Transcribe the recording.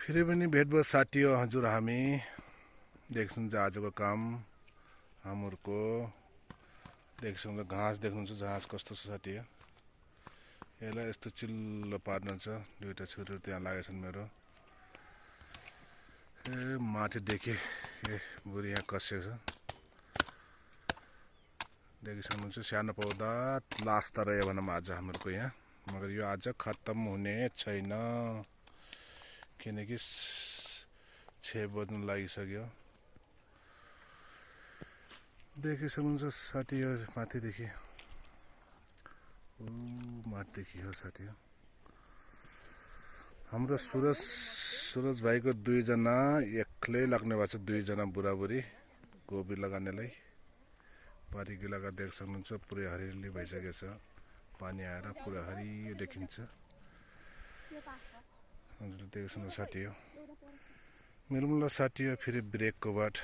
फेरि पनि भेट भयो साथी हो हजुर हामी देख्नुहुन्छ आजको काम हाम्रो देख्नुहुन्छ घाँस देख्नुहुन्छ घाँस कस्तो छ साथी हो यसलाई यस्तो चिल्लो पार्नु छ दुईटा छुरीहरु त्यहाँ लागेछन् मेरो माथि देखे बुढी यहाँ कसेको छ देखिसक्नुहुन्छ सानो पौधा लास्ट रह्यो भनौँ आज हाम्रो यहाँ मगर यो आज खत्तम हुने छैन किनकि 6 बज्न लागिसक्यो देखिसक्नुहुन्छ साथी हो माथिदेखि माथिदेखि हो साथी हो हाम्रो सुरज भाइको 2 जना एक्लै लाग्ने भएको छ 2 जना बुढाबुढी कोपी लगाउनेलाई पारिकी लगा देख सक्नुहुन्छ पुरै हरियाली भइसकेको छ पानी आएर पुरा हरियो देखिन्छ हजुरले देख्नुहुन्छ साथी हो मेरो मुला साथी हो फेरि ब्रेकको बाट